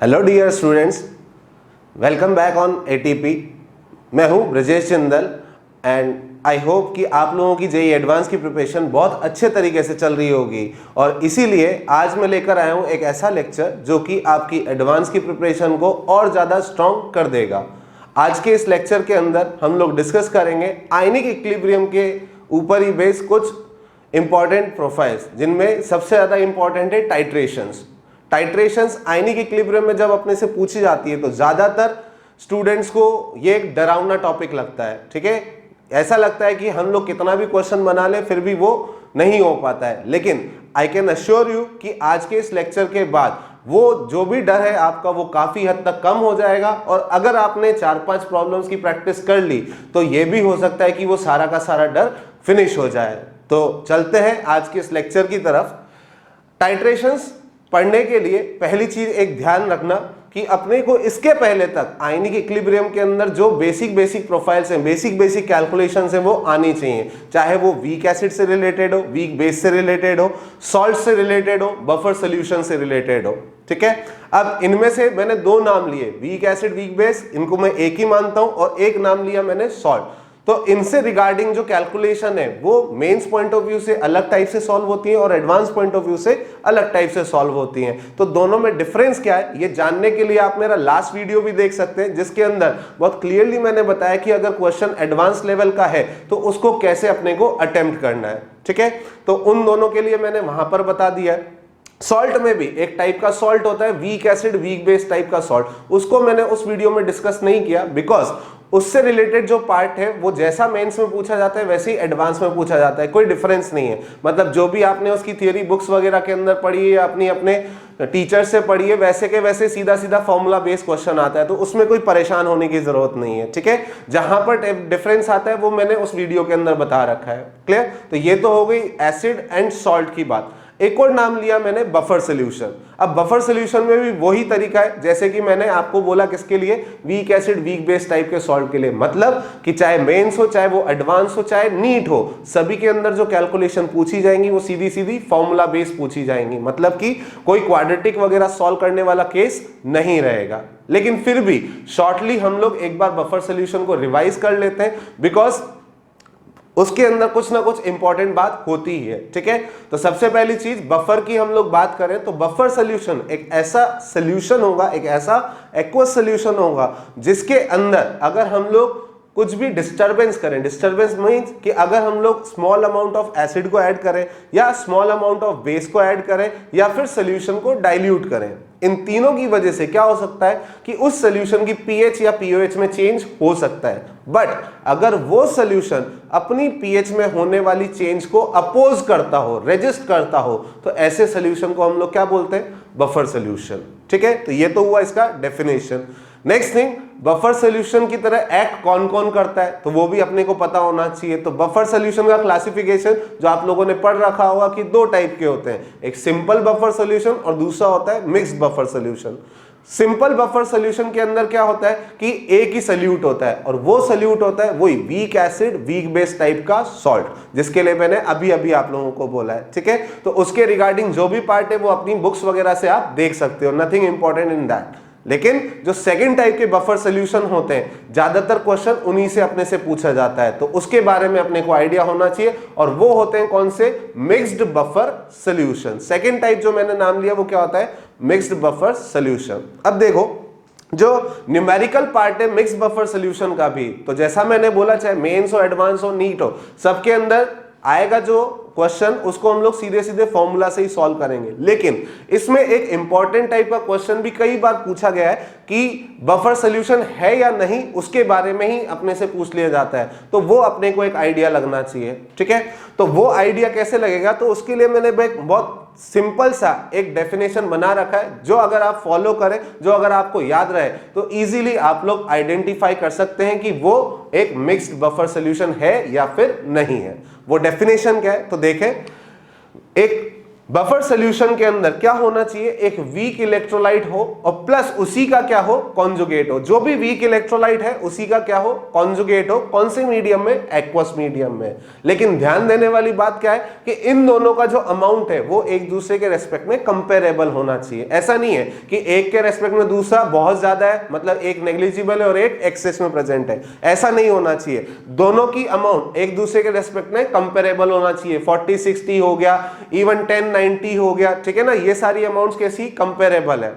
Hello dear students, welcome back on ATP. मैं हूं Brajesh Jindal and I hope कि आप लोगों की जेईई एडवांस की प्रिपरेशन बहुत अच्छे तरीके से चल रही होगी और इसीलिए आज मैं लेकर आया हूं एक ऐसा लेक्चर जो कि आपकी एडवांस की प्रिपरेशन को और ज़्यादा स्ट्रॉन्ग कर देगा। आज के इस लेक्चर के अंदर हम लोग डिस्कस करेंगे आयनिक इक्विलिब्रियम के ऊपर ही बेस कुछ इंपॉर्टेंट प्रोफाइल्स, जिनमें सबसे ज़्यादा इंपॉर्टेंट है टाइट्रेशंस आयनिक इक्विलिब्रियम में जब अपने से पूछी जाती है तो ज़्यादातर स्टूडेंट्स को ये एक डरावना टॉपिक लगता है। ठीक है, ऐसा लगता है कि हम लोग कितना भी क्वेश्चन बना ले फिर भी वो नहीं हो पाता है, लेकिन आई कैन अश्योर यू कि आज के इस लेक्चर के बाद वो जो भी डर है आपका वो काफ़ी हद तक कम हो जाएगा और अगर आपने 4-5 प्रॉब्लम्स की प्रैक्टिस कर ली तो ये भी हो सकता है कि वो सारा का सारा डर फिनिश हो जाए। तो चलते हैं आज के इस लेक्चर की तरफ। टाइट्रेशंस पढ़ने के लिए पहली चीज एक ध्यान रखना कि अपने को इसके पहले तक आयनिक इक्विलिब्रियम के अंदर जो बेसिक प्रोफाइल्स हैं, बेसिक कैलकुलेशंस हैं, वो आनी चाहिए। चाहे वो वीक एसिड से रिलेटेड हो, वीक बेस से रिलेटेड हो, सॉल्ट से रिलेटेड हो, बफर सोल्यूशन से रिलेटेड हो। ठीक है, अब इनमें से मैंने दो नाम लिए, वीक एसिड, वीक बेस, इनको मैं एक ही मानता हूं और एक नाम लिया मैंने सॉल्ट। तो इनसे रिगार्डिंग जो कैलकुलेशन है वो मेंस पॉइंट ऑफ व्यू से अलग टाइप से सॉल्व होती है और एडवांस पॉइंट ऑफ व्यू से अलग टाइप से सॉल्व होती हैं। तो दोनों में डिफरेंस क्या है ये जानने के लिए आप मेरा लास्ट वीडियो भी देख सकते हैं, जिसके अंदर बहुत क्लियरली मैंने बताया कि अगर क्वेश्चन एडवांस लेवल का है तो उसको कैसे अपने को अटेम्प्ट करना है। ठीक है, तो उन दोनों के लिए मैंने वहां पर बता दिया है। सॉल्ट में भी एक टाइप का सॉल्ट होता है weak acid weak base type का सॉल्ट, उसको मैंने उस वीडियो में डिस्कस नहीं किया बिकॉज उससे रिलेटेड जो पार्ट है वो जैसा मेंस में पूछा जाता है वैसे ही एडवांस में पूछा जाता है, कोई डिफरेंस नहीं है। मतलब जो भी आपने उसकी थियरी बुक्स वगैरह के अंदर पढ़ी है या अपने टीचर से पढ़ी है वैसे के वैसे सीधा फॉर्मूला बेस्ड क्वेश्चन आता है, तो उसमें कोई परेशान होने की जरूरत नहीं है। ठीक है, जहां पर डिफरेंस आता है वो मैंने उस वीडियो के अंदर बता रखा है। क्लियर? तो ये तो हो गई एसिड एंड सॉल्ट की बात। एक और नाम लिया मैंने बफर सोल्यूशन। अब बफर सोल्यूशन में भी वही तरीका है जैसे कि मैंने आपको बोला किसके लिए, weak acid weak base type के सॉल्ट के लिए। मतलब कि चाहे मेंस हो, चाहे वो एडवांस हो, चाहे नीट हो, सभी के अंदर जो कैलकुलेशन पूछी जाएंगी वो सीधी फॉर्मूला बेस पूछी जाएंगी। मतलब कि कोई क्वाड्रेटिक वगैरह सॉल्व करने वाला केस नहीं रहेगा। लेकिन फिर भी शॉर्टली हम लोग एक बार बफर सोल्यूशन को रिवाइज कर लेते हैं बिकॉज उसके अंदर कुछ ना कुछ इंपॉर्टेंट बात होती ही है। ठीक है, तो सबसे पहली चीज बफर की हम लोग बात करें तो बफर सोल्यूशन एक ऐसा सोल्यूशन होगा, एक ऐसा एक्वस सोल्यूशन होगा जिसके अंदर अगर हम लोग कुछ भी डिस्टरबेंस करें, डिस्टरबेंस मीन्स कि अगर हम लोग स्मॉल अमाउंट ऑफ एसिड को ऐड करें या स्मॉल अमाउंट ऑफ बेस को ऐड करें या फिर सोल्यूशन को डाइल्यूट करें, इन तीनों की वजह से क्या हो सकता है कि उस सोल्यूशन की पीएच या पीओएच में चेंज हो सकता है। बट अगर वो सोल्यूशन अपनी पीएच में होने वाली चेंज को अपोज करता हो, रेजिस्ट करता हो, तो ऐसे सोल्यूशन को हम लोग क्या बोलते हैं, बफर सोल्यूशन। ठीक है, तो ये तो हुआ इसका definition. Next thing, buffer solution की तरह एक्ट कौन कौन करता है तो वो भी अपने को पता होना चाहिए। तो बफर सोल्यूशन का क्लासिफिकेशन जो आप लोगों ने पढ़ रखा होगा कि दो टाइप के होते हैं, एक सिंपल बफर सोल्यूशन और दूसरा होता है mixed buffer solution. Simple buffer solution के अंदर क्या होता है कि एक ही सोल्यूट होता है और वो सोल्यूट होता है वही weak acid weak base type का सॉल्ट, जिसके लिए मैंने अभी आप लोगों को बोला है। ठीक है, तो उसके रिगार्डिंग जो भी पार्ट है वो अपनी बुक्स वगैरह से आप देख सकते हो, नथिंग इंपॉर्टेंट इन दैट। लेकिन जो सेकंड टाइप के बफर सोल्यूशन होते हैं ज्यादातर क्वेश्चन उन्हीं से अपने से पूछा जाता है, तो उसके बारे में अपने को आइडिया होना चाहिए और वो होते हैं कौन से, mixed buffer solution. Second type जो मैंने नाम लिया वो क्या होता है, मिक्स्ड बफर सोल्यूशन। अब देखो जो न्यूमेरिकल पार्ट है मिक्स्ड बफर सोल्यूशन का भी, तो जैसा मैंने बोला चाहे मेंस हो, एडवांस हो, नीट हो, सबके अंदर आएगा जो क्वेश्चन उसको हम लोग सीधे फॉर्मूला से ही सॉल्व करेंगे। लेकिन इसमें एक इंपॉर्टेंट टाइप का क्वेश्चन भी कई बार पूछा गया है कि बफर सोल्यूशन है या नहीं, उसके बारे में ही अपने से पूछ लिया जाता है, तो वो अपने को एक आइडिया लगना चाहिए। ठीक है, तो वो आइडिया कैसे लगेगा, तो उसके लिए मैंने बहुत सिंपल सा एक डेफिनेशन बना रखा है जो अगर आप फॉलो करें, जो अगर आपको याद रहे तो इजीली आप लोग आइडेंटिफाई कर सकते हैं कि वो एक मिक्स्ड बफर सोल्यूशन है या फिर नहीं है। वो डेफिनेशन क्या है तो देखें, एक बफर सॉल्यूशन के अंदर क्या होना चाहिए, एक वीक इलेक्ट्रोलाइट हो और प्लस उसी का क्या हो, कॉन्जुगेट हो। जो भी वीक इलेक्ट्रोलाइट है उसी का क्या हो, कॉन्जुगेट हो। कौन से मीडियम में, एक्वस मीडियम में। लेकिन ध्यान देने वाली बात क्या है कि इन दोनों का जो अमाउंट है वो एक दूसरे के रेस्पेक्ट में कंपेरेबल होना चाहिए। ऐसा नहीं है कि एक के रेस्पेक्ट में दूसरा बहुत ज्यादा है, मतलब एक नेग्लिजिबल है और एक एक्सेस में प्रेजेंट है, ऐसा नहीं होना चाहिए। दोनों की अमाउंट एक दूसरे के रेस्पेक्ट में कंपेरेबल होना चाहिए। 40-60 हो गया, इवन 10-90 हो गया, ठीक है ना, ये सारी अमाउंट्स कैसी, कंपेरेबल है।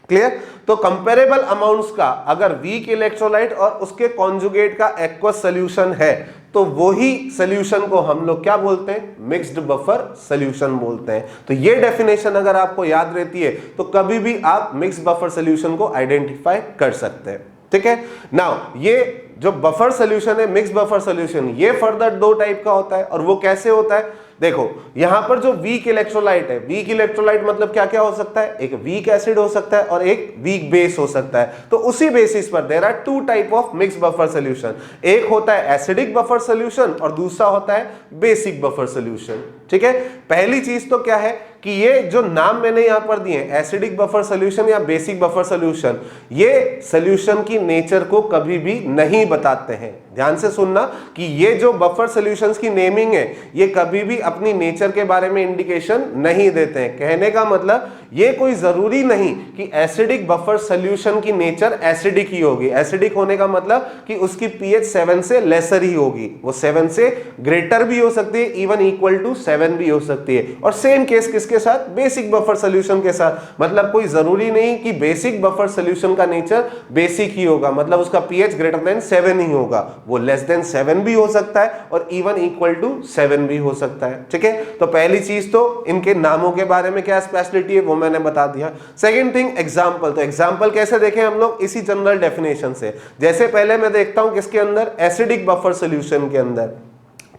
क्लियर। तो कंपेरेबल अमाउंट्स का अगर वीक इलेक्ट्रोलाइट और उसके कॉन्जुगेट का एक्वस सॉल्यूशन है तो वही सॉल्यूशन को हम लोग क्या बोलते हैं, मिक्स्ड बफर सॉल्यूशन बोलते हैं। तो ये डेफिनेशन अगर आपको याद रहती है तो कभी भी आप मिक्स्ड बफर सॉल्यूशन को आइडेंटिफाई कर सकते हैं। ठीक है। नाउ ये जो बफर सॉल्यूशन है, मिक्स बफर सॉल्यूशन, ये फर्दर दो टाइप का होता है। और वो कैसे होता है, देखो यहां पर जो वीक इलेक्ट्रोलाइट है, वीक इलेक्ट्रोलाइट मतलब क्या क्या हो सकता है, एक वीक एसिड हो सकता है और एक वीक बेस हो सकता है। तो उसी बेसिस पर there are two type of mix buffer solution. एक होता है एसिडिक बफर सॉल्यूशन और दूसरा होता है बेसिक बफर सॉल्यूशन। ठीक है। पहली चीज तो क्या है कि ये जो नाम मैंने यहां पर दिए, एसिडिक बफर सॉल्यूशन या बेसिक बफर सॉल्यूशन, ये सॉल्यूशन की नेचर को कभी भी नहीं बताते हैं। ध्यान से सुनना कि ये जो बफर सॉल्यूशंस की नेमिंग है ये कभी भी अपनी नेचर के बारे में इंडिकेशन नहीं देते हैं। कहने का मतलब ये कोई जरूरी नहीं कि एसिडिक बफर सॉल्यूशन की नेचर एसिडिक ही होगी। एसिडिक होने का मतलब कि उसकी पीएच 7 से लेसर ही होगी, वो 7 से ग्रेटर भी हो सकती है, इवन इक्वल टू 7 भी हो सकती है। और सेम केस किसके साथ, बेसिक बफर सॉल्यूशन के साथ। मतलब कोई जरूरी नहीं कि बेसिक बफर सॉल्यूशन का नेचर बेसिक ही होगा, मतलब उसका पीएच ग्रेटर देन 7 ही होगा, वो लेस देन 7 भी हो सकता है और इवन इक्वल टू 7 भी हो सकता है। ठीक है। तो पहली चीज तो इनके नामों के बारे में क्या स्पेशलिटी है वो मैंने बता दिया। Second thing, example. तो एग्जांपल कैसे देखें हम लोग, इसी जनरल डेफिनेशन से। जैसे पहले मैं देखता हूं किसके अंदर, एसिडिक बफर सॉल्यूशन के अंदर।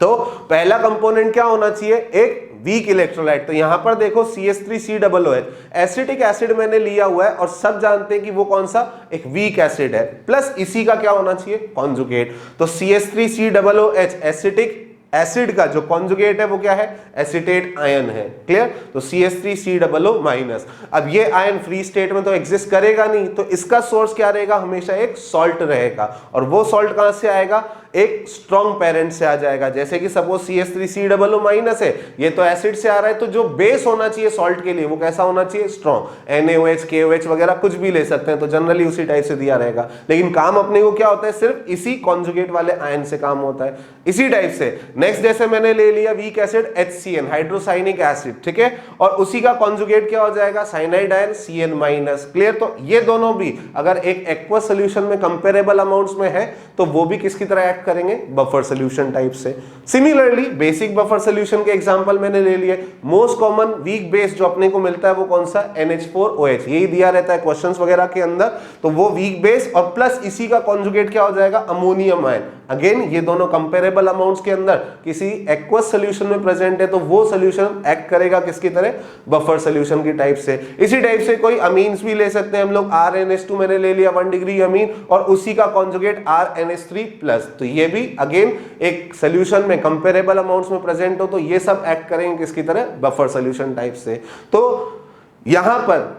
तो पहला कंपोनेंट क्या होना चाहिए, एक वीक इलेक्ट्रोलाइट। तो यहां पर देखो CH3COOH, एसिटिक एसिड मैंने लिया हुआ है और सब जानते हैं कि वो कौन सा, एक वीक एसिड है। प्लस इसी का क्या होना चाहिए, कॉन्जुगेट। तो CH3COOH एसिटिक एसिड का जो कॉन्जुगेट है वो क्या है, एसिटेट आयन है। क्लियर। तो CH3COO माइनस। अब ये आयन फ्री स्टेट में तो एग्जिस्ट करेगा नहीं, तो इसका सोर्स क्या रहेगा, हमेशा एक सॉल्ट रहेगा। और वो सॉल्ट कहां से आएगा, एक स्ट्रॉन्ग पेरेंट से आ जाएगा। जैसे कि सपोज CH3COO माइनस है, ये तो एसिड से आ रहा है, तो जो बेस होना चाहिए सॉल्ट के लिए वो कैसा होना चाहिए, स्ट्रॉन्ग। NaOH KOH वगैरह कुछ भी ले सकते हैं, तो जनरली उसी टाइप से दिया रहेगा। लेकिन काम अपने को क्या होता है, सिर्फ इसी कॉन्जुगेट वाले आयन से काम होता है। इसी टाइप से नेक्स्ट जैसे मैंने ले लिया weak acid HCN, hydrocyanic acid, ठीक है, और उसी का कॉन्जुगेट क्या हो जाएगा, cyanide ion CN minus. Clear. तो ये दोनों भी अगर एक एक्वस सॉल्यूशन में कंपेरेबल अमाउंट्स में है तो वो भी किसकी तरह एक्ट करेंगे, बफर सॉल्यूशन टाइप से। सिमिलरली बेसिक बफर सॉल्यूशन के एग्जांपल मैंने ले लिए। मोस्ट कॉमन वीक बेस जो अपने को मिलता है वो कौन सा, NH4OH, यही दिया रहता है क्वेश्चंस वगैरह के अंदर। तो वो वीक बेस और प्लस इसी का कॉन्जुगेट क्या हो जाएगा, अमोनियम आयन। अगेन ये दोनों कंपेरेबल अमाउंट्स के अंदर किसी एक्वस सॉल्यूशन में प्रेजेंट है तो वो सॉल्यूशन एक्ट करेगा किसकी तरह, बफर सॉल्यूशन की टाइप से। इसी टाइप से कोई अमीन्स भी ले सकते हैं हम लोग, RNH2 मैंने ले लिया 1 डिग्री अमीन और उसी का कॉन्जुगेट RNH3+। तो ये भी अगेन एक सॉल्यूशन में कंपेरेबल अमाउंट्स में प्रेजेंट हो तो ये सब एक्ट करेंगे किसकी तरह, बफर सॉल्यूशन टाइप से। तो यहां पर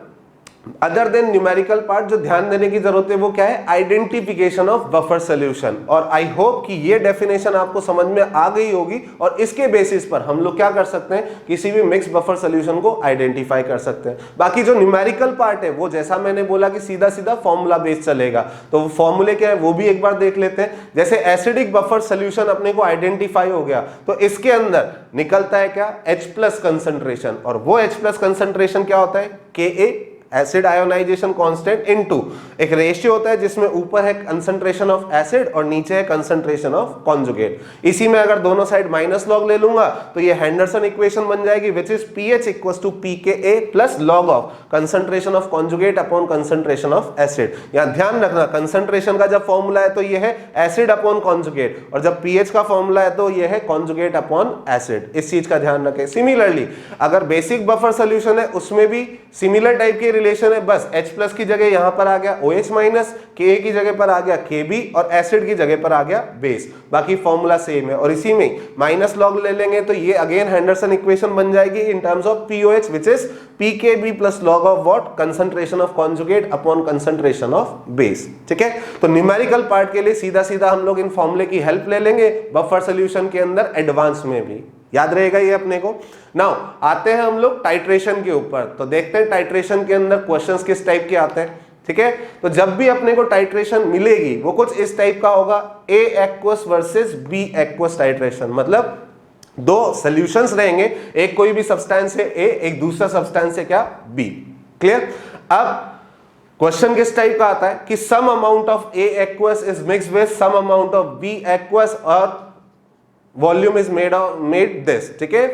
अदर देन न्यूमेरिकल पार्ट जो ध्यान देने की जरूरत है वो क्या है, आइडेंटिफिकेशन ऑफ बफर सॉल्यूशन। और आई होप कि ये डेफिनेशन आपको समझ में आ गई होगी और इसके बेसिस पर हम लोग क्या कर सकते हैं, किसी भी मिक्स बफर सॉल्यूशन को आइडेंटिफाई कर सकते हैं। बाकी जो न्यूमेरिकल पार्ट है वो जैसा मैंने बोला कि सीधा सीधा फॉर्मूला बेस्ड चलेगा, तो वो फॉर्मूले क्या है वो भी एक बार देख लेते हैं। जैसे एसिडिक बफर सॉल्यूशन अपने को आइडेंटिफाई हो गया तो इसके अंदर निकलता है क्या, H+ कंसंट्रेशन। और वो H+ कंसंट्रेशन क्या होता है, Ka acid ionization constant into एक रेशियो होता है जिसमें ऊपर है कंसंट्रेशन ऑफ एसिड और नीचे है कंसंट्रेशन ऑफ कॉन्जुगेट। इसी में अगर दोनों साइड माइनस लॉग ले लूंगा तो ये हेंडरसन इक्वेशन बन जाएगी, which is pH equals to pKa plus log of concentration of conjugate upon concentration of acid. यहां ध्यान रखना कंसंट्रेशन का जब फॉर्मूला है तो ये है एसिड अपॉन कॉन्जुगेट और जब pH का फॉर्मूला है तो ये है कॉन्जुगेट अपॉन एसिड। इस चीज का ध्यान रखें। सिमिलरली अगर बेसिक बफर सोल्यूशन है उसमें भी सिमिलर टाइप के रिलेशन है, बस H प्लस की जगह यहां पर आ गया OH माइनस, Ka की जगह पर आ गया Kb और एसिड की जगह पर आ गया बेस, बाकी फॉर्मूला सेम है। और इसी में माइनस लॉग ले लेंगे तो ये अगेन हेंडरसन इक्वेशन बन जाएगी in terms of POH which is Pkb plus log of what, concentration of conjugate upon concentration of base. ठीक है, तो न्यूमेरिकल पार्ट के लिए सीधा सीधा हम लोग इन फॉर्मूले की हेल्प ले लेंगे बफर सॉल्यूशन के अंदर एडवांस में भी, याद रहेगा ये अपने को। नाउ आते हैं हम लोग टाइट्रेशन के ऊपर, तो देखते हैं टाइट्रेशन के अंदर क्वेश्चंस किस टाइप के आते हैं। ठीक है, तो जब भी अपने को टाइट्रेशन मिलेगी वो कुछ इस टाइप का होगा, A aqueous versus B aqueous titration, मतलब दो सॉल्यूशंस रहेंगे, एक कोई भी सब्सटेंस है A, एक दूसरा सब्सटेंस है क्या B। क्लियर। अब क्वेश्चन किस टाइप का आता है कि some amount of A aqueous is mixed with some amount of B aqueous और वॉल्यूम इज मेड दिस। ठीक है,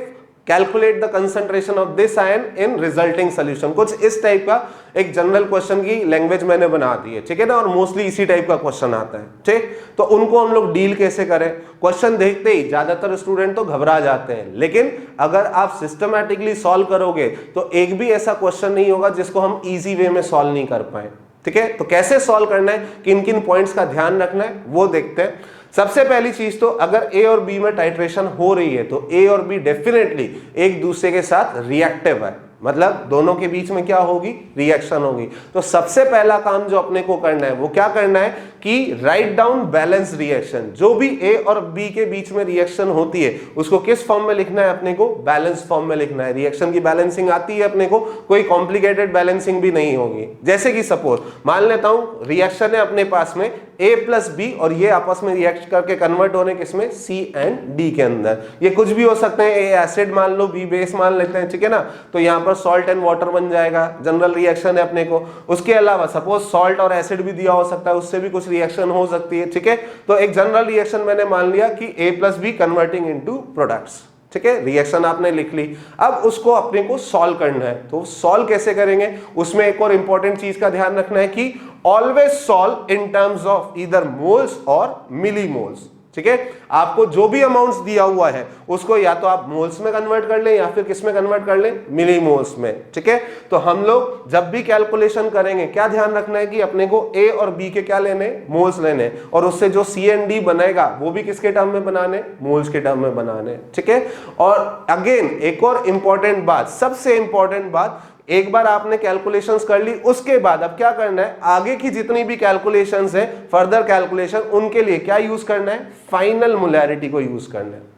calculate the concentration of this ion in resulting solution, कुछ इस टाइप का एक जनरल क्वेश्चन की लैंग्वेज मैंने बना दी है। ठीक है ना, और मोस्टली इसी टाइप का क्वेश्चन आता है। ठीक, तो उनको हम लोग डील कैसे करें, क्वेश्चन देखते ही ज्यादातर स्टूडेंट तो घबरा जाते हैं, लेकिन अगर आप सिस्टमैटिकली सॉल्व करोगे तो एक भी ऐसा क्वेश्चन नहीं होगा जिसको हम इजी वे में सॉल्व नहीं कर पाए। ठीक है, तो कैसे सॉल्व करना है, किन किन पॉइंट्स का ध्यान रखना है वो देखते हैं। सबसे पहली चीज तो अगर A और B में टाइट्रेशन हो रही है तो A और B डेफिनेटली एक दूसरे के साथ रिएक्टिव है, मतलब दोनों के बीच में क्या होगी, रिएक्शन होगी। तो सबसे पहला काम जो अपने को करना है वो क्या करना है कि राइट डाउन बैलेंस रिएक्शन, जो भी A और B के बीच में रिएक्शन होती है उसको किस फॉर्म में लिखना है, अपने को बैलेंस फॉर्म में लिखना है। रिएक्शन की बैलेंसिंग आती है अपने को, कोई कॉम्प्लिकेटेड बैलेंसिंग भी नहीं होगी। जैसे कि सपोज मान लेता हूं रिएक्शन है अपने पास में A प्लस B और ये आपस में रिएक्ट करके कन्वर्ट होने किसमें, C एंड D के अंदर। ये कुछ भी हो सकते हैं, A एसिड मान लो, B बेस मान लेते हैं। ठीक है ना, तो यहाँ पर सॉल्ट एंड वाटर बन जाएगा, जनरल रिएक्शन है अपने को। उसके अलावा सपोज सॉल्ट और एसिड भी दिया हो सकता है, उससे भी कुछ रिएक्शन हो सकती है। ठीक है, तो एक जनरल रिएक्शन मैंने मान लिया कि A plus B converting into products. ठीक है, रिएक्शन आपने लिख ली। अब उसको अपने को सॉल्व करना है, तो सॉल्व कैसे करेंगे, उसमें एक और इंपॉर्टेंट चीज का ध्यान रखना है कि always solve in terms of either moles और मिलीमोल्स। ठीक है, आपको जो भी अमाउंट्स दिया हुआ है उसको या तो आप मोल्स में कन्वर्ट कर लें या फिर किस में कन्वर्ट कर लें, मिलीमोल्स में। ठीक है, तो हम लोग जब भी कैलकुलेशन करेंगे क्या ध्यान रखना है कि अपने को A और B के क्या लेने, मोल्स लेने, और उससे जो C एंड D बनेगा वो भी किसके टर्म में बनाने, मोल्स के टर्म में बनाने। ठीक है, और अगेन एक और इंपॉर्टेंट बात, सबसे इंपॉर्टेंट बात, एक बार आपने कैलकुलेशंस कर ली उसके बाद अब क्या करना है, आगे की जितनी भी कैलकुलेशंस है, फर्दर कैलकुलेशन, उनके लिए क्या यूज करना है, फाइनल मोलैरिटी को यूज करना है।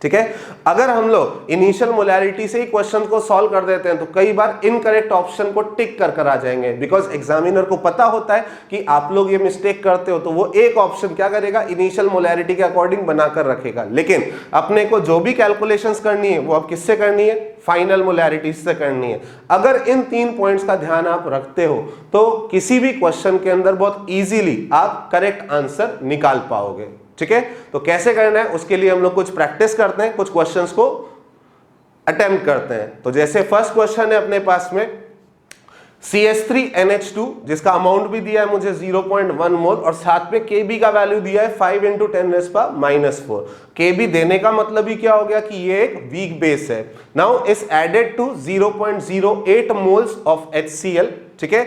ठीक है, अगर हम लोग इनिशियल मोलैरिटी से ही क्वेश्चन को सॉल्व कर देते हैं तो कई बार इनकरेक्ट ऑप्शन को टिक कर आ जाएंगे, बिकॉज एग्जामिनर को पता होता है कि आप लोग ये मिस्टेक करते हो, तो वो एक ऑप्शन क्या करेगा, इनिशियल मोलैरिटी के अकॉर्डिंग बनाकर रखेगा। लेकिन अपने को जो भी कैलकुलेशंस करनी है वो अब किससे करनी है, फाइनल मोलैरिटी से करनी है। अगर इन 3 पॉइंट्स का ध्यान आप रखते हो तो किसी भी क्वेश्चन के अंदर बहुत इजीली आप करेक्ट आंसर निकाल पाओगे। ठीक है, तो कैसे करना है उसके लिए हम लोग कुछ प्रैक्टिस करते हैं, कुछ क्वेश्चंस को अटेम्प्ट करते हैं। तो जैसे फर्स्ट क्वेश्चन है अपने पास में CH3NH2 जिसका अमाउंट भी दिया है मुझे 0.1 मोल और साथ में Kb का वैल्यू दिया है 5 × 10⁻⁻⁴। Kb देने का मतलब ही क्या हो गया कि ये एक वीक बेस है। Now is added to 0.08 moles of HCl। ठीक है,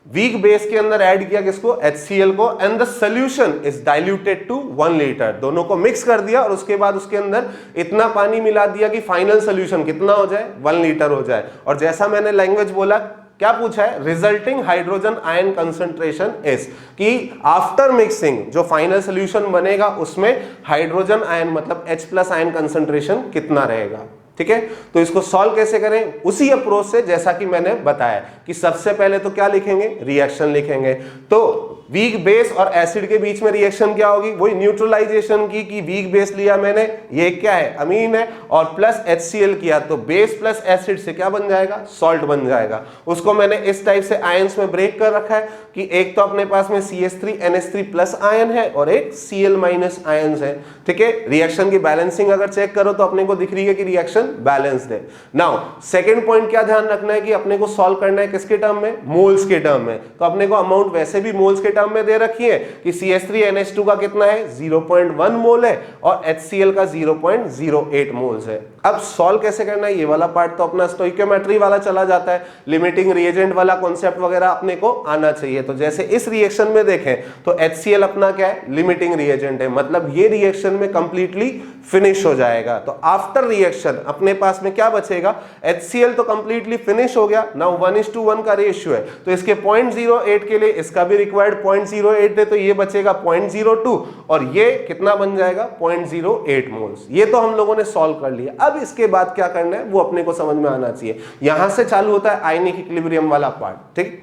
वीक बेस के अंदर ऐड किया किसको, HCl को, and the solution is diluted to 1 litre. दोनों को मिक्स कर दिया और उसके बाद उसके अंदर इतना पानी मिला दिया कि फाइनल सॉल्यूशन कितना हो जाए, 1 लीटर हो जाए। और जैसा मैंने लैंग्वेज बोला, क्या पूछा है, resulting hydrogen ion concentration is, कि आफ्टर मिक्सिंग जो फाइनल सॉल्यूशन बनेगा उसमें हाइड्रोजन आयन मतलब H+ आयन कंसंट्रेशन कितना रहेगा। ठीक है, तो इसको सॉल्व कैसे करें, उसी अप्रोच से जैसा कि मैंने बताया कि सबसे पहले तो क्या लिखेंगे, रिएक्शन लिखेंगे। तो वीक बेस और एसिड के बीच में रिएक्शन क्या होगी, वही न्यूट्रलाइजेशन की, कि वीक बेस लिया मैंने, ये क्या है, अमीन है, और प्लस HCl किया तो बेस प्लस एसिड से क्या बन जाएगा, सॉल्ट बन जाएगा। उसको मैंने इस टाइप से आयंस में ब्रेक कर रखा है कि एक तो अपने पास में CH3NH3+ आयन है और एक Cl- आयन है। ठीक है, रिएक्शन की बैलेंसिंग अगर चेक करो तो अपने को दिख रही है कि रिएक्शन बैलेंस्ड है। नाउ सेकंड पॉइंट क्या ध्यान रखना है कि अपने को सॉल्व करना है किसके टर्म में, मोल्स के टर्म में। तो अपने को अमाउंट वैसे भी मोल्स के टर्म में दे रखी है कि CH3NH2 का कितना है 0.1 मोल है और HCl का 0.08 मोल्स है। अब सॉल्व कैसे करना है, ये वाला पार्ट तो अपना स्टोइकियोमेट्री वाला चला जाता है, लिमिटिंग रिएजेंट वाला कॉन्सेप्ट वगैरह अपने को आना चाहिए। तो जैसे इस रिएक्शन में देखें तो HCl अपना क्या है, लिमिटिंग रिएजेंट है, मतलब ये रिएक्शन में कंप्लीटली फिनिश हो जाएगा। तो आफ्टर रिएक्शन अपने पास में क्या बचेगा, HCl तो कंप्लीटली फिनिश हो गया, नाउ 1:1 का रेशियो है, तो इसके 0.08 के लिए इसका भी रिक्वायर्ड 0.08 है, तो ये बचेगा 0.02 और ये कितना बन जाएगा 0.08 मोल्स। ये तो हम लोगों ने सॉल्व कर लिया। अब इसके बाद क्या करना है वो अपने को समझ में आना चाहिए। यहां से चालू होता है आयनिक इक्विलिब्रियम वाला पार्ट, ठीक।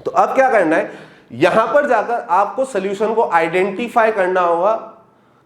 तो अब क्या करना है, यहां पर जाकर आपको सॉल्यूशन को आइडेंटिफाई करना होगा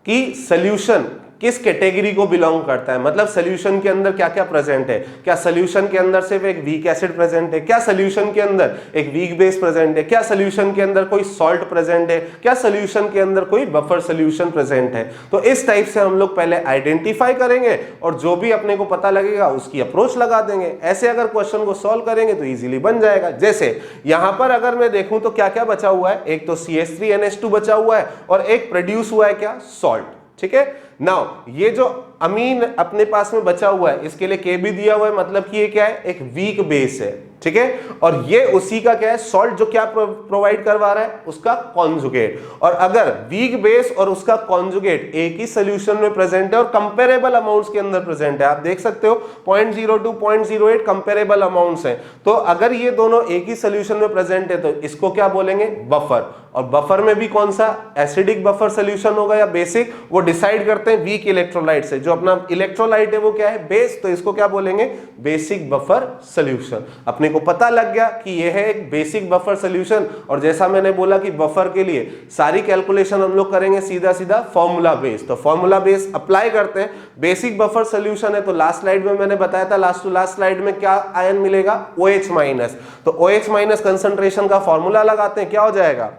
कि सॉल्यूशन किस कैटेगरी को बिलोंग करता है, मतलब सॉल्यूशन के अंदर क्या क्या प्रेजेंट है। क्या सॉल्यूशन के अंदर सिर्फ एक वीक एसिड प्रेजेंट है, क्या सॉल्यूशन के अंदर एक वीक बेस प्रेजेंट है, क्या सॉल्यूशन के अंदर कोई सॉल्ट प्रेजेंट है, क्या सॉल्यूशन के अंदर कोई बफर सॉल्यूशन प्रेजेंट है। तो इस टाइप से हम लोग पहले आइडेंटिफाई करेंगे और जो भी अपने को पता लगेगा उसकी अप्रोच लगा देंगे। ऐसे अगर क्वेश्चन को सॉल्व करेंगे तो इजीली बन जाएगा। जैसे यहां पर अगर मैं देखूं तो क्या क्या बचा हुआ है, एक तो CH3NH2 बचा हुआ है और एक प्रोड्यूस हुआ है क्या, सॉल्ट, ठीक है। नाउ ये जो अमीन अपने पास में बचा हुआ है इसके लिए K भी दिया हुआ है, मतलब कि ये क्या है, एक वीक बेस है, ठीक है। और ये उसी का क्या है, सॉल्ट जो क्या प्रोवाइड करवा रहा है, उसका कॉन्जुगेट। और अगर वीक बेस और उसका कॉन्जुगेट एक ही सॉल्यूशन में प्रेजेंट है और कंपेरेबल अमाउंट्स के अंदर प्रेजेंट है, आप देख सकते हो 0.02 0.08 कंपेरेबल अमाउंट्स हैं, तो अगर ये दोनों एक ही सॉल्यूशन में प्रेजेंट है तो इसको क्या बोलेंगे, बफर। और बफर में भी कौन सा, एसिडिक बफर सॉल्यूशन होगा या बेसिक, वो डिसाइड करते हैं वीक इलेक्ट्रोलाइट से। जो अपना इलेक्ट्रोलाइट है वो क्या है, बेस, तो इसको क्या बोलेंगे, बेसिक बफर सॉल्यूशन। अपने को पता लग गया कि यह है एक बेसिक बफर सॉल्यूशन। और जैसा मैंने बोला कि बफर के लिए सारी कैलकुलेशन हम लोग करेंगे सीधा सीधा फॉर्मूला बेस, तो फॉर्मूला बेस अप्लाई करते हैं। बेसिक बफर सॉल्यूशन है तो लास्ट स्लाइड में मैंने बताया था, लास्ट टू लास्ट स्लाइड में क्या आयन मिलेगा, OH-, तो OH- कंसंट्रेशन का फॉर्मूला लगाते हैं, क्या हो जाएगा,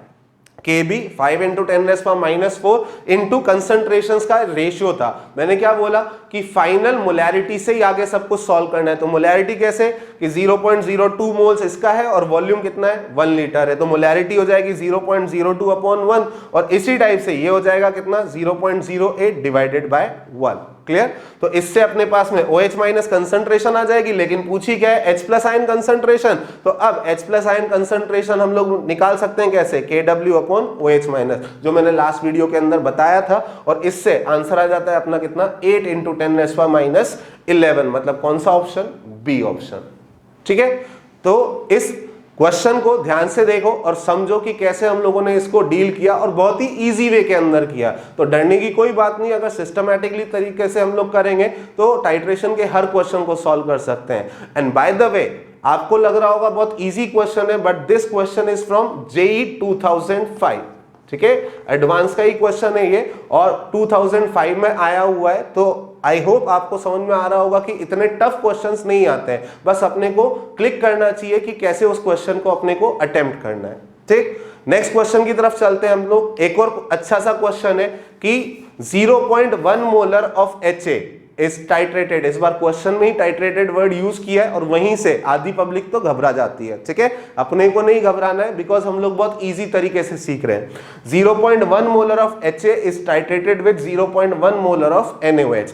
Kb 5 × 10⁻⁴ इंटू कंसंट्रेशंस का रेशियो था। मैंने क्या बोला कि फाइनल मोलैरिटी से ही आगे सब कुछ सॉल्व करना है। तो मोलैरिटी कैसे कि 0.02 मोल्स इसका है और वॉल्यूम कितना है 1 लीटर है, तो मोलैरिटी हो जाएगी 0.02/1 और इसी टाइप से ये हो जाएगा कितना 0.08 डिवाइडेड बाय 1। क्लियर। तो इससे अपने पास में OH- कंसंट्रेशन आ जाएगी, लेकिन पूछी क्या है, H+ आयन कंसंट्रेशन। तो अब H+ आयन कंसंट्रेशन हम लोग निकाल सकते हैं कैसे, Kw/OH-, जो मैंने लास्ट वीडियो के अंदर बताया था। और इससे आंसर आ जाता है अपना कितना 8 × 10⁻11, मतलब कौन सा ऑप्शन, बी ऑप्शन, ठीक है। तो इस क्वेश्चन को ध्यान से देखो और समझो कि कैसे हम लोगों ने इसको डील किया और बहुत ही इजी वे के अंदर किया। तो डरने की कोई बात नहीं, अगर सिस्टमैटिकली तरीके से हम लोग करेंगे तो टाइट्रेशन के हर क्वेश्चन को सॉल्व कर सकते हैं। एंड बाय द वे, आपको लग रहा होगा बहुत इजी क्वेश्चन है, but this question is from JEE 2005, ठीक है, एडवांस का ही क्वेश्चन है ये और 2005 में आया हुआ है। तो आई होप आपको समझ में आ रहा होगा कि इतने टफ क्वेश्चंस नहीं आते हैं, बस अपने को क्लिक करना चाहिए कि कैसे उस क्वेश्चन को अपने को अटेम्प्ट करना है, ठीक। नेक्स्ट क्वेश्चन की तरफ चलते हैं हम लोग। एक और अच्छा सा क्वेश्चन है कि 0.1 molar of HA is titrated. इस बार क्वेश्चन में ही टाइट्रेटेड वर्ड यूज किया है और वहीं से आधी पब्लिक तो घबरा जाती है, ठीक है। अपने को नहीं घबराना है, बिकॉज हम लोग बहुत इजी तरीके से सीख रहे हैं। 0.1 molar of HA is titrated with 0.1 molar of NaOH।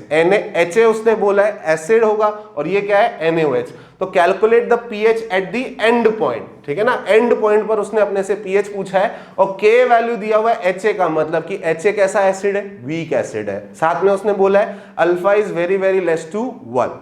HA उसने बोला है एसिड होगा और ये क्या है, NaOH। तो calculate the pH at the end point, ठीक है ना, एंड पॉइंट पर उसने अपने से pH पूछा है और K वैल्यू दिया हुआ है HA का, मतलब कि HA कैसा एसिड है, वीक एसिड है। साथ में उसने बोला है alpha is very very less to 1।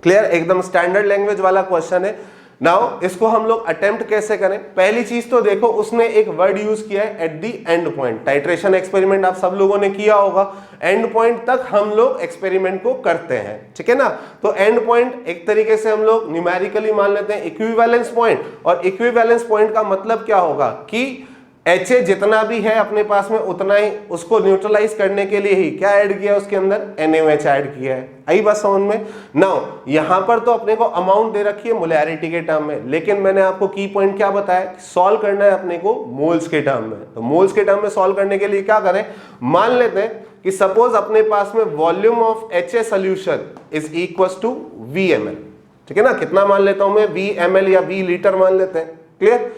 Clear, एकदम स्टैंडर्ड लैंग्वेज वाला क्वेश्चन है। नाउ इसको हम लोग अटेम्प्ट कैसे करें, पहली चीज तो देखो उसने एक वर्ड यूज किया है at the and point. Titration experiment आप सब लोगों ने किया होगा, एंड पॉइंट तक हम लोग एक्सपेरिमेंट को करते हैं, ठीक है ना। तो एंड पॉइंट एक तरीके से हम लोग न्यूमेरिकली मान लेते हैं इक्विवेलेंस पॉइंट, और इक्विवेलेंस पॉइंट का मतलब क्या होगा कि HA जितना भी है अपने पास में उतना ही, उसको न्यूट्रलाइज करने के लिए ही क्या ऐड किया उसके अंदर, NaOH ऐड किया है। आई बात समझ में। नाउ यहां पर तो अपने को अमाउंट दे रखी है मोलैरिटी के टर्म में, लेकिन मैंने आपको की पॉइंट क्या बताया, सॉल्व करना है अपने को मोल्स के टर्म में। तो मोल्स के टर्म में सॉल्व करने के लिए क्या करें, मान लेते हैं कि सपोज अपने पास में volume of HA solution is equal to VmL, ठीक है ना। कितना मान लेता हूं मैं, VmL या V लीटर मान लेते हैं। क्लियर।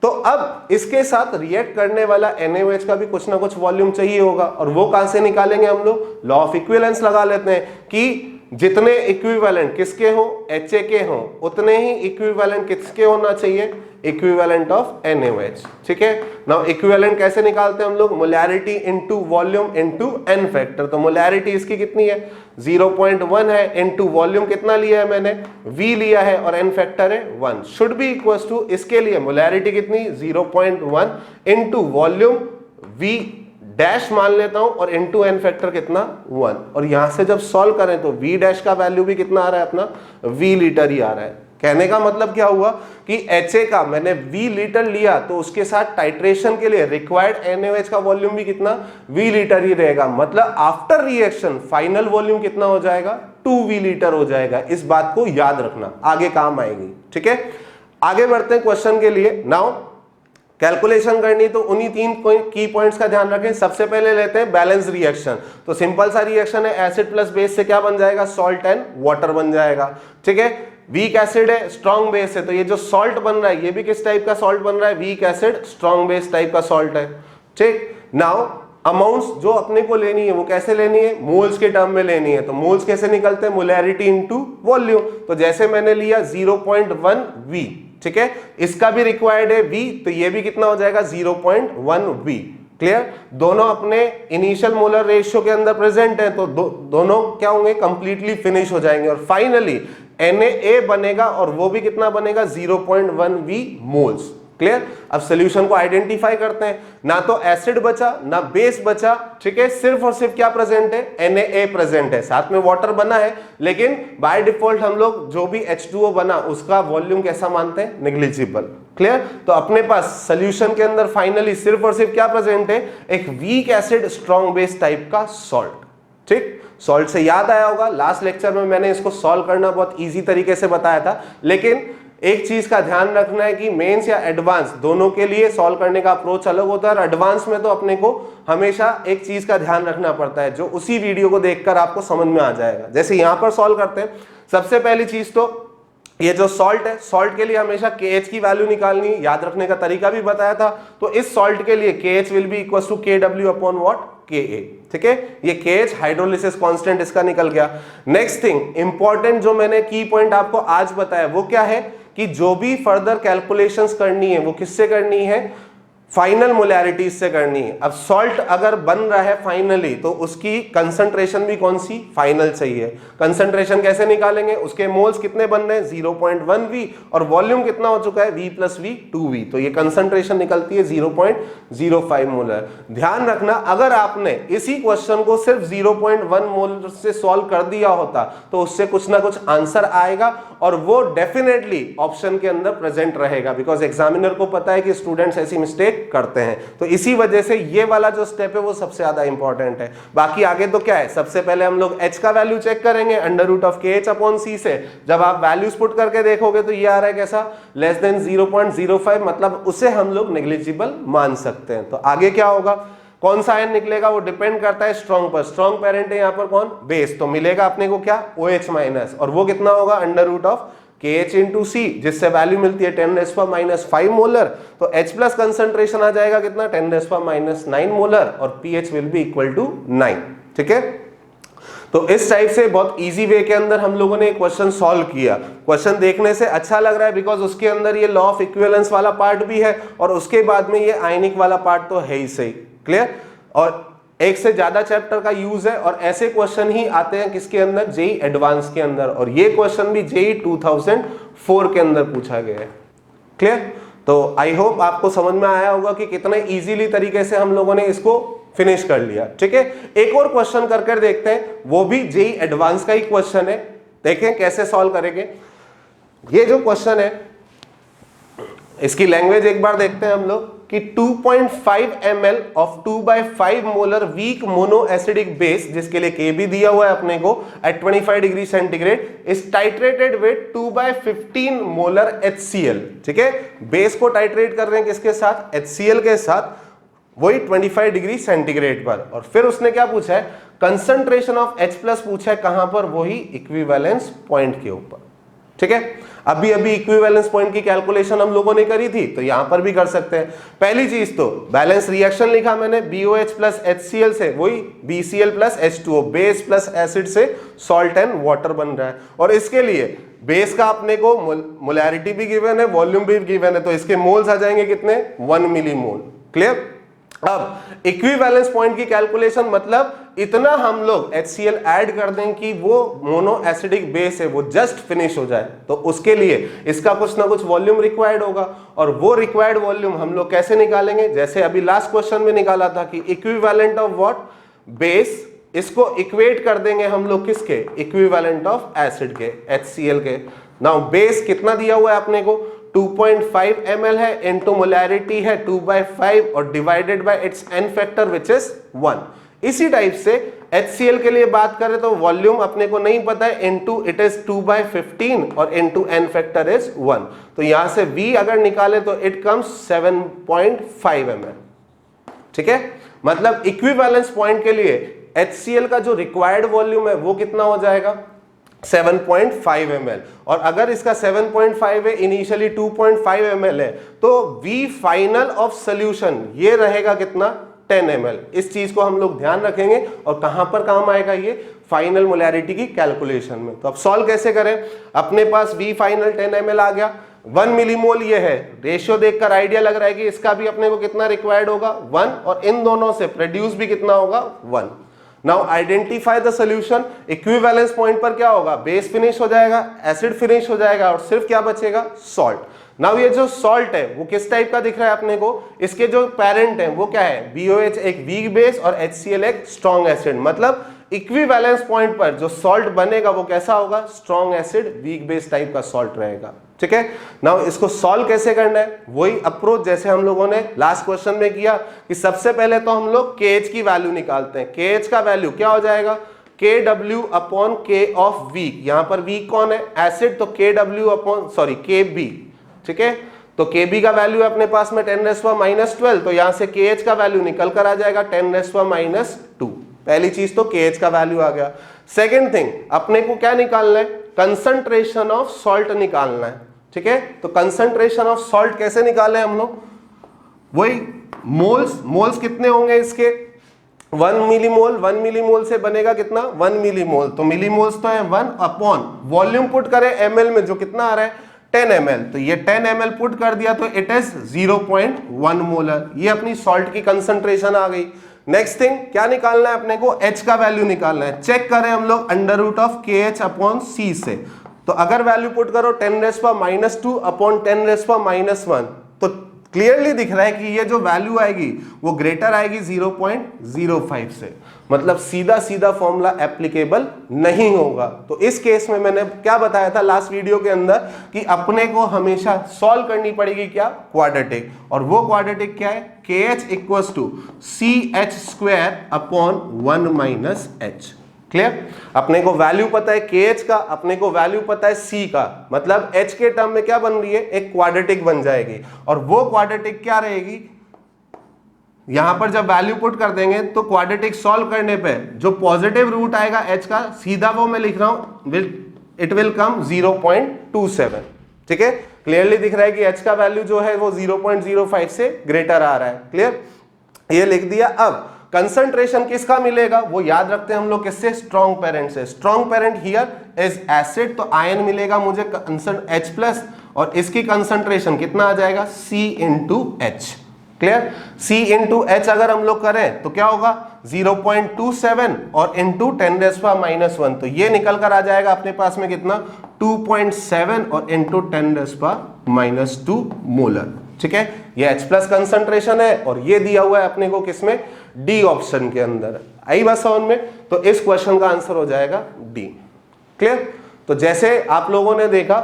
तो अब इसके साथ रिएक्ट करने वाला NaOH का भी कुछ ना कुछ वॉल्यूम चाहिए होगा, और वो कहां से निकालेंगे हम लोग? लॉ ऑफ इक्विवेलेंस लगा लेते हैं कि जितने इक्विवेलेंट किसके हो, HA के हो, उतने ही इक्विवेलेंट किसके होना चाहिए? Equivalent of NaOH। ठीक है, नाउ इक्विवेलेंट कैसे निकालते हैं हम लोग? Molarity into volume into n factor. तो मोलैरिटी इसकी कितनी है? 0.1 है, इनटू वॉल्यूम कितना लिया है मैंने? V लिया है, और n फैक्टर है 1, शुड बी इक्वल्स टू, इसके लिए मोलैरिटी कितनी? 0.1 इनटू वॉल्यूम V डैश मान लेता हूं, और इनटू n फैक्टर कितना? 1। और यहां से जब सॉल्व करें तो V डैश का वैल्यू भी कितना आ रहा है अपना? V लीटर ही आ रहा है। कहने का मतलब क्या हुआ कि HA का मैंने V लीटर लिया, तो उसके साथ टाइट्रेशन के लिए रिक्वायर्ड NaOH का वॉल्यूम भी कितना? V लीटर ही रहेगा। मतलब आफ्टर रिएक्शन फाइनल वॉल्यूम कितना हो जाएगा? 2V लीटर हो जाएगा। इस बात को याद रखना, आगे काम आएगी। ठीक है, आगे बढ़ते हैं क्वेश्चन के लिए। नाउ कैलकुलेशन करनी तो उन्हीं 3 की पॉइंट्स का ध्यान रखें। सबसे पहले लेते हैं बैलेंस रिएक्शन। तो सिंपल सा रिएक्शन है, एसिड प्लस बेस से क्या बन जाएगा? सॉल्ट एंड वाटर बन जाएगा। ठीक है, वीक एसिड है, स्ट्रॉन्ग बेस है, तो ये जो सॉल्ट बन रहा है ये भी किस टाइप का सॉल्ट बन रहा है? Weak acid strong base type का सॉल्ट है। ठीक, नाउ अमाउंट्स जो अपने को लेनी है वो कैसे लेनी है? मोल्स के टर्म में लेनी है। तो मोल्स कैसे निकलते हैं? Molarity into volume. तो जैसे मैंने लिया 0.1 V, ठीक है, इसका भी रिक्वायर्ड है V, तो ये भी कितना हो जाएगा? 0.1 V। क्लियर, दोनों अपने इनिशियल मोलर रेशियो के अंदर प्रेजेंट है, तो दोनों क्या होंगे? कंप्लीटली फिनिश हो जाएंगे, और फाइनली Na बनेगा, और वो भी कितना बनेगा? 0.1 V मोल्स। क्लियर, अब सॉल्यूशन को आइडेंटिफाई करते हैं। ना तो एसिड बचा ना बेस बचा, ठीक है, सिर्फ और सिर्फ क्या प्रेजेंट है? Na प्रेजेंट है, साथ में वाटर बना है, लेकिन बाय डिफॉल्ट हम लोग जो भी H2O बना उसका वॉल्यूम कैसा मानते हैं? नेग्लिजिबल। क्लियर, तो अपने पास सॉल्यूशन के अंदर फाइनली सिर्फ और सिर्फ क्या प्रेजेंट है? एक weak acid strong base type का सॉल्ट। ठीक, सॉल्ट से याद आया होगा लास्ट लेक्चर में मैंने इसको सॉल्व करना बहुत इजी तरीके से बताया था, लेकिन एक चीज का ध्यान रखना है कि मेंस या एडवांस दोनों के लिए सॉल्व करने का अप्रोच अलग होता है, और एडवांस में तो अपने को हमेशा एक चीज का ध्यान रखना पड़ता है जो उसी वीडियो को देखकर आपको समझ में आ जाएगा। जैसे यहां पर सॉल्व करते हैं, सबसे पहली चीज तो ये जो सॉल्ट है, सॉल्ट के लिए हमेशा KH की वैल्यू निकालनी, याद रखने का तरीका भी बताया था। तो इस सॉल्ट के लिए KH will be equal to KW upon what? KA। ठीक है, ये KH हाइड्रोलिसिस कांस्टेंट इसका निकल गया। नेक्स्ट थिंग इंपॉर्टेंट जो मैंने की पॉइंट आपको आज बताया वो क्या है कि जो भी फर्दर कैलकुलेशंस करनी है वो किससे करनी है? फाइनल मोलैरिटीज से करनी है। अब सॉल्ट अगर बन रहा है फाइनली, तो उसकी कंसंट्रेशन भी कौन सी? फाइनल चाहिए। कंसंट्रेशन कैसे निकालेंगे? उसके मोल्स कितने बन रहे हैं? 0.1 V, और वॉल्यूम कितना हो चुका है? V प्लस V 2V, तो ये कंसंट्रेशन निकलती है 0.05 मोलर। ध्यान रखना, अगर आपने इसी क्वेश्चन को सिर्फ 0.1 मोलर से सॉल्व कर दिया होता तो उससे कुछ ना कुछ आंसर आएगा, और वो डेफिनेटली ऑप्शन के अंदर प्रेजेंट रहेगा, बिकॉज एग्जामिनर को पता है कि स्टूडेंट्स ऐसी मिस्टेक करते हैं। तो इसी वजह से ये वाला जो स्टेप है वो सबसे ज्यादा इंपॉर्टेंट है। बाकी आगे तो क्या है, सबसे पहले हम लोग H का वैल्यू चेक करेंगे under root of KH upon C से। जब आप वैल्यूज पुट करके देखोगे तो ये आ रहा है कैसा? लेस देन 0.05, मतलब उसे हम लोग नेग्लिजिबल मान सकते हैं। तो आगे क्या होगा? कौन सा आयन निकलेगा वो डिपेंड करता है स्ट्रॉन्ग पर। स्ट्रॉन्ग पेरेंट है यहाँ पर कौन? बेस, तो मिलेगा अपने को क्या? OH माइनस, और वो कितना होगा? Under root of KH into C, जिससे वैल्यू मिलती है 10⁻⁵ मोलर। तो H प्लस कंसंट्रेशन आ जाएगा कितना? 10⁻⁹ मोलर, और pH will be equal to 9। ठीक है, तो इस टाइप से बहुत इजी वे के अंदर हम लोगों ने क्वेश्चन सॉल्व किया। क्वेश्चन देखने से अच्छा लग रहा है बिकॉज उसके अंदर ये लॉ ऑफ इक्विवेलेंस वाला पार्ट भी है, और उसके बाद में ये आयनिक वाला पार्ट तो है ही सही। क्लियर, और एक से ज्यादा चैप्टर का यूज है, और ऐसे क्वेश्चन ही आते हैं किसके अंदर? जेई एडवांस के अंदर, और ये क्वेश्चन भी जेई 2004 के अंदर पूछा गया है। क्लियर, तो आई होप आपको समझ में आया होगा कि कितने इजीली तरीके से हम लोगों ने इसको फिनिश कर लिया। ठीक है, एक और क्वेश्चन करके देखते हैं, वो भी जेई एडवांस का ही क्वेश्चन है, देखें कैसे सॉल्व करेंगे। ये जो क्वेश्चन है इसकी लैंग्वेज एक बार देखते हैं हम लोग कि 2.5 ml of 2/5 molar weak mono acidic base, जिसके लिए K भी दिया हुआ है अपने को, at 25 degree centigrade is titrated with 2/15 molar HCl। ठीक है, बेस को टाइट्रेट कर रहे हैं किसके साथ? HCl के साथ, वही 25 डिग्री सेंटीग्रेड पर। और फिर उसने क्या पूछा है? कंसंट्रेशन ऑफ H प्लस पूछा है, कहां पर? वही इक्विवेलेंस पॉइंट के ऊपर। ठीक है। अभी अभी इक्विवेलेंस पॉइंट की कैलकुलेशन हम लोगों ने करी थी, तो यहां पर भी कर सकते हैं। पहली चीज तो बैलेंस रिएक्शन लिखा मैंने, BOH प्लस HCl से वही BCl plus H2O, base plus acid से सॉल्ट एंड वाटर बन रहा है। और इसके लिए बेस का अपने को मोलैरिटी भी गिवन है, वॉल्यूम भी गिवन है, तो इसके मोल्स आ जाएंगे कितने, 1 मिलीमोल। क्लियर। अब इक्विवेलेंस पॉइंट की कैलकुलेशन मतलब इतना हम लोग HCl ऐड कर दें कि वो मोनो एसिडिक बेस है वो जस्ट फिनिश हो जाए, तो उसके लिए इसका कुछ ना कुछ वॉल्यूम रिक्वायर्ड होगा। और वो रिक्वायर्ड वॉल्यूम हम लोग कैसे निकालेंगे, जैसे अभी लास्ट क्वेश्चन में निकाला था कि इक्विवेलेंट ऑफ व्हाट, बेस, इसको इक्वेट कर देंगे हम लोग किसके, इक्विवेलेंट ऑफ एसिड के, HCl के। नाउ बेस कितना दिया हुआ है अपने को, 2.5 ml है, इनटू मोलैरिटी है 2/5 और divided by it's n factor which is 1। इसी टाइप से HCl के लिए बात करें तो वॉल्यूम अपने को नहीं पता है, इनटू इट इज 2/15 और इनटू n फैक्टर इज 1, तो यहां से V अगर निकाले तो इट कम्स 7.5 ml। ठीक है, मतलब इक्विवेलेंस पॉइंट के लिए HCl का जो रिक्वायर्ड वॉल्यूम है वो कितना हो जाएगा, 7.5 ml। और अगर इसका 7.5 है, इनिशियली 2.5 ml है, तो V फाइनल ऑफ सोल्यूशन ये रहेगा कितना, 10 ml। इस चीज को हम लोग ध्यान रखेंगे और कहां पर काम आएगा ये, फाइनल मोलैरिटी की कैलकुलेशन में। तो अब सॉल्व कैसे करें, अपने पास V फाइनल 10 ml आ गया, 1 मिलीमोल ये है, रेशियो देखकर आइडिया लग रहा है कि इसका भी अपने को कितना रिक्वायर्ड होगा, 1, और इन दोनों से प्रोड्यूस भी कितना होगा, 1। Now identify the solution. Equivalence point पर क्या होगा, बेस फिनिश हो जाएगा, एसिड फिनिश हो जाएगा और सिर्फ क्या बचेगा, सॉल्ट। नाउ ये जो सॉल्ट है वो किस टाइप का दिख रहा है अपने को, इसके जो पेरेंट है वो क्या है, BOH एक वीक बेस और HCl एक स्ट्रॉन्ग एसिड। मतलब इक्विवेलेंस पॉइंट पर जो सॉल्ट बनेगा वो कैसा होगा, strong acid weak base type का सॉल्ट रहेगा। ठीक है, नाउ इसको सॉल्व कैसे करना है, वही अप्रोच जैसे हम लोगों ने लास्ट क्वेश्चन में किया कि सबसे पहले तो हम लोग KH की वैल्यू निकालते हैं। KH का वैल्यू क्या हो जाएगा, KW upon K of weak. यहां पर वीक कौन है, एसिड, तो KW अपॉन KB। ठीक है, तो KB का वैल्यू अपने पास में 10⁻⁻12, तो यहां से KH का वैल्यू निकल कर आ जाएगा 10⁻²। पहली चीज तो KH का वैल्यू आ गया। सेकेंड थिंग अपने को क्या निकालना है, कंसंट्रेशन ऑफ सॉल्ट निकालना है। ठीक है, तो कंसंट्रेशन ऑफ सॉल्ट कैसे निकाले हम लोग, वही मोल्स कितने होंगे इसके, 1 मिलीमोल। 1 मिलीमोल से बनेगा कितना, 1 मिलीमोल, तो मिलीमोल्स तो है 1 अपॉन वॉल्यूम पुट करें ml में, जो कितना आ रहा है 10 ml, तो ये 10 ml पुट कर दिया तो इट इज 0.1 मोलर। ये अपनी सॉल्ट की कंसंट्रेशन आ गई। नेक्स्ट थिंग क्या निकालना है अपने को, H का वैल्यू निकालना है। चेक करें हम लोग under root of KH upon C से, तो अगर वैल्यू पुट करो 10⁻² अपॉन 10⁻⁻1, तो क्लियरली दिख रहा है कि ये जो वैल्यू आएगी वो ग्रेटर आएगी 0.05 से, मतलब सीधा सीधा फॉर्मूला एप्लीकेबल नहीं होगा। तो इस केस में मैंने क्या बताया था लास्ट वीडियो के अंदर कि अपने को हमेशा सॉल्व करनी पड़ेगी क्या, क्वाड्रेटिक, और वो क्वाड्रेटिक क्या है, KH equals to CH² upon 1 - H। Clear, अपने को वैल्यू पता है KH का, अपने को वैल्यू पता है C का, मतलब H के टर्म में क्या बन रही है, एक क्वाड्रेटिक बन जाएगी। और वो क्वाड्रेटिक क्या रहेगी, यहां पर जब वैल्यू पुट कर देंगे तो क्वाड्रेटिक सॉल्व करने पे जो पॉजिटिव रूट आएगा H का, सीधा वो मैं लिख रहा हूं, इट विल कम 0.27। ठीक है, क्लियरली दिख रहा है कि H का वैल्यू जो है वो 0.05 से ग्रेटर आ रहा है। क्लियर, ये लिख दिया। अब कंसंट्रेशन किसका मिलेगा, वो याद रखते हैं हम लोग किससे, स्ट्रॉन्ग पेरेंट से। Strong parent here is acid, तो आयन मिलेगा मुझे H+, और इसकी कंसंट्रेशन कितना आ जाएगा, C into H। Clear, C into H अगर हम लोग करें तो क्या होगा, 0.27 और इंटू 10⁻⁻1, तो ये निकल कर आ जाएगा अपने पास में कितना, 2.7 और इंटू 10⁻² मोलर। ठीक है, ये H+ कंसंट्रेशन है और ये दिया हुआ है अपने को किसमें, डी ऑप्शन के अंदर। आई बात समझ में, तो इस क्वेश्चन का आंसर हो जाएगा डी। क्लियर, तो जैसे आप लोगों ने देखा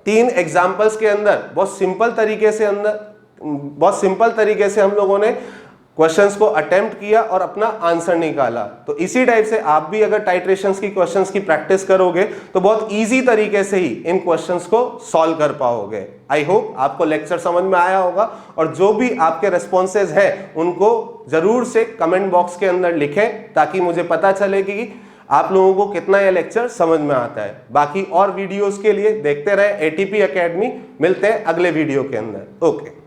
3 एग्जांपल्स के अंदर बहुत सिंपल तरीके से हम लोगों ने क्वेश्चंस को अटेम्प्ट किया और अपना आंसर निकाला। तो इसी टाइप से आप भी अगर टाइट्रेशंस की क्वेश्चंस की प्रैक्टिस करोगे तो बहुत इजी तरीके से ही इन क्वेश्चंस को सॉल्व कर पाओगे। आई होप आपको लेक्चर समझ में आया होगा, और जो भी आपके रेस्पॉन्सेज हैं उनको जरूर से कमेंट बॉक्स के अंदर लिखें ताकि मुझे पता चले कि आप लोगों को कितना यह लेक्चर समझ में आता है। बाकी और वीडियोस के लिए देखते रहे ATP एकेडमी। मिलते हैं अगले वीडियो के अंदर। ओके।